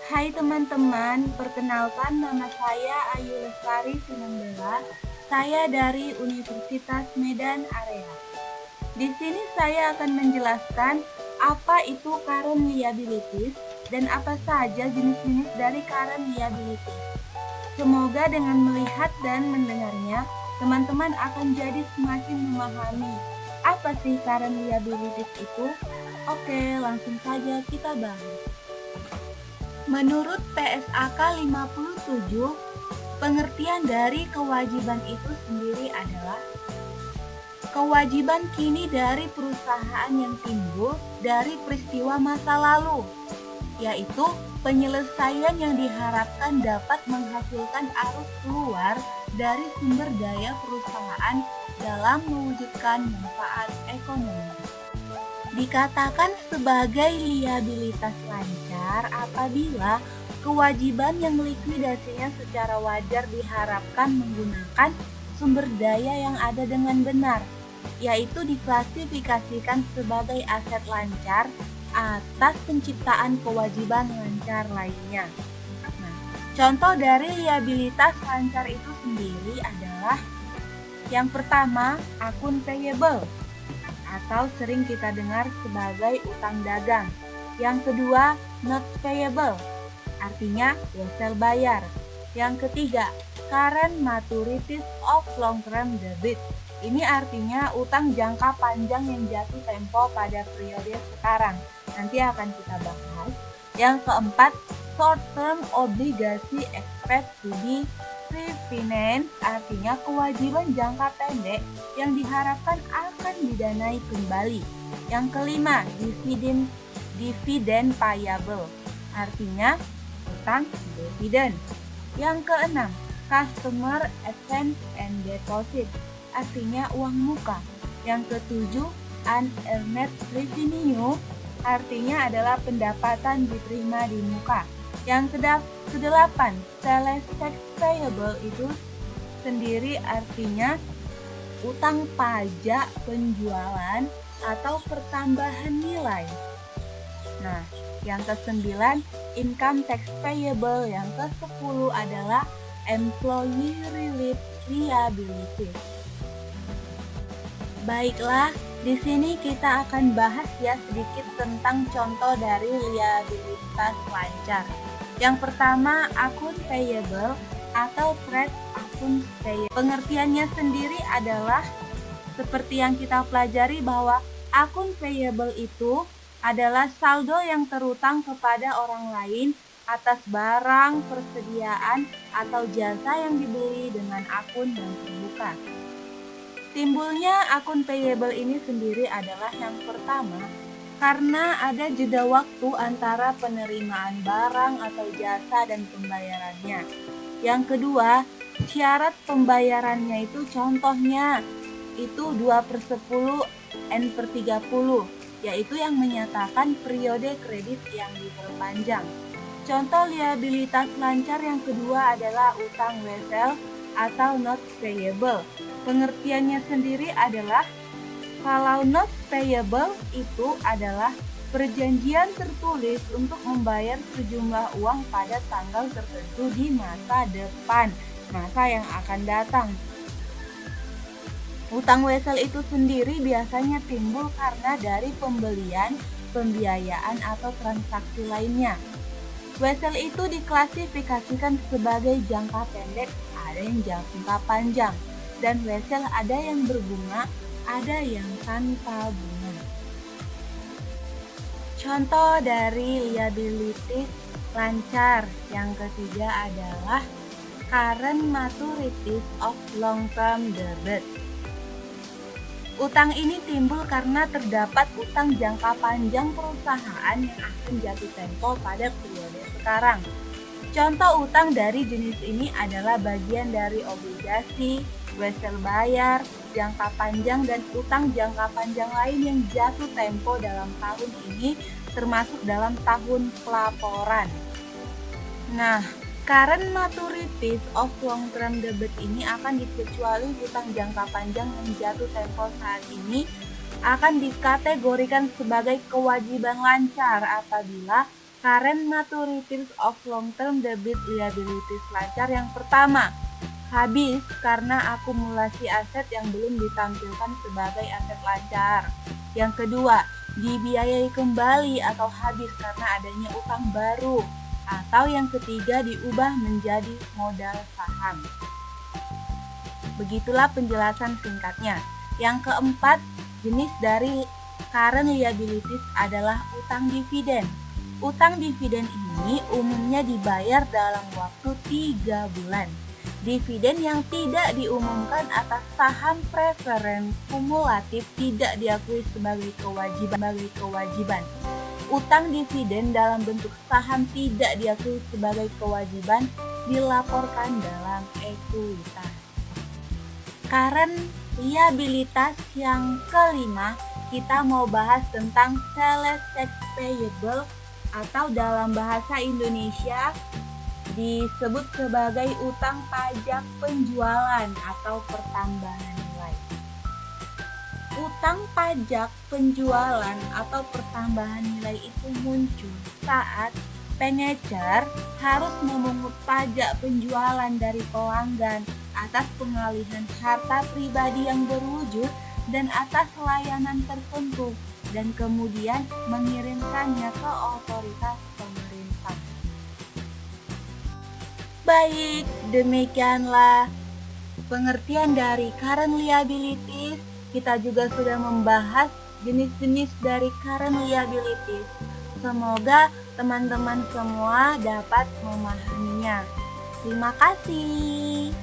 Hai teman-teman, perkenalkan nama saya Ayu Lestari Sinambela. Saya dari Universitas Medan Area. Di sini saya akan menjelaskan apa itu current liabilities dan apa saja jenis-jenis dari current liabilities. Semoga dengan melihat dan mendengarnya, teman-teman akan jadi semakin memahami apa sih current liabilities itu. Oke, langsung saja kita bahas. Menurut PSAK 57, pengertian dari kewajiban itu sendiri adalah kewajiban kini dari perusahaan yang timbul dari peristiwa masa lalu, yaitu penyelesaian yang diharapkan dapat menghasilkan arus keluar dari sumber daya perusahaan dalam mewujudkan manfaat ekonomi. Dikatakan sebagai liabilitas lancar apabila kewajiban yang likuidasinya secara wajar diharapkan menggunakan sumber daya yang ada dengan benar, yaitu diklasifikasikan sebagai aset lancar atas penciptaan kewajiban lancar lainnya. Nah, contoh dari liabilitas lancar itu sendiri adalah yang pertama, akun payable atau sering kita dengar sebagai utang dagang. Yang kedua, notes payable, artinya wesel bayar. Yang ketiga, current maturities of long-term debt. Ini artinya utang jangka panjang yang jatuh tempo pada periode sekarang. Nanti akan kita bahas. Yang keempat, short-term obligasi expect to be refinance, artinya kewajiban jangka pendek yang diharapkan akan didanai kembali. Yang kelima, dividen payable, artinya utang dividen. Yang keenam, customer advance and deposit, artinya uang muka. Yang ketujuh, unearned revenue, artinya adalah pendapatan diterima di muka. Yang kedelapan, sales tax payable itu sendiri artinya utang pajak penjualan atau pertambahan nilai. Nah, yang kesembilan, income tax payable. Yang ke-10 adalah employee relief liability. Baiklah, di sini kita akan bahas ya sedikit tentang contoh dari liabilitas lancar. Yang pertama, akun payable atau trade akun payable. Pengertiannya sendiri adalah seperti yang kita pelajari bahwa akun payable itu adalah saldo yang terutang kepada orang lain atas barang, persediaan, atau jasa yang dibeli dengan akun yang terbuka. Timbulnya akun payable ini sendiri adalah yang pertama, karena ada jeda waktu antara penerimaan barang atau jasa dan pembayarannya. Yang kedua, syarat pembayarannya itu contohnya itu 2/10 N/30, yaitu yang menyatakan periode kredit yang diperpanjang. Contoh liabilitas lancar yang kedua adalah utang wesel atau notes payable. Pengertiannya sendiri adalah kalau notes payable itu adalah perjanjian tertulis untuk membayar sejumlah uang pada tanggal tertentu di masa depan, masa yang akan datang. Utang wesel itu sendiri biasanya timbul karena dari pembelian, pembiayaan, atau transaksi lainnya. Wesel itu diklasifikasikan sebagai jangka pendek, ada yang jangka panjang, dan wesel ada yang berbunga, ada yang tanpa bunga. Contoh dari liabilities lancar yang ketiga adalah current maturities of long-term debt. Utang ini timbul karena terdapat utang jangka panjang perusahaan yang akan jatuh tempo pada periode sekarang. Contoh utang dari jenis ini adalah bagian dari obligasi, wesel bayar, jangka panjang, dan utang jangka panjang lain yang jatuh tempo dalam tahun ini termasuk dalam tahun pelaporan. Nah, current maturities of long-term debt ini akan dikecuali utang jangka panjang yang jatuh tempo saat ini akan dikategorikan sebagai kewajiban lancar apabila Current maturities of long-term debit liabilities lancar yang pertama, habis karena akumulasi aset yang belum ditampilkan sebagai aset lancar. Yang kedua, dibiayai kembali atau habis karena adanya utang baru. Atau yang ketiga, diubah menjadi modal saham. Begitulah penjelasan singkatnya. Yang keempat, jenis dari current liabilities adalah utang dividen. Utang dividen ini umumnya dibayar dalam waktu 3 bulan. Dividen yang tidak diumumkan atas saham preferen kumulatif tidak diakui sebagai kewajiban. Utang dividen dalam bentuk saham tidak diakui sebagai kewajiban, dilaporkan dalam ekuitas. Current liabilitas yang kelima, kita mau bahas tentang sales tax payable atau dalam bahasa Indonesia disebut sebagai utang pajak penjualan atau pertambahan nilai. Utang pajak penjualan atau pertambahan nilai itu muncul saat pengecer harus memungut pajak penjualan dari pelanggan atas pengalihan harta pribadi yang berwujud dan atas layanan tertentu, dan kemudian mengirimkannya ke otoritas pemerintah. Baik, demikianlah pengertian dari current liabilities. Kita juga sudah membahas jenis-jenis dari current liabilities. Semoga teman-teman semua dapat memahaminya. Terima kasih.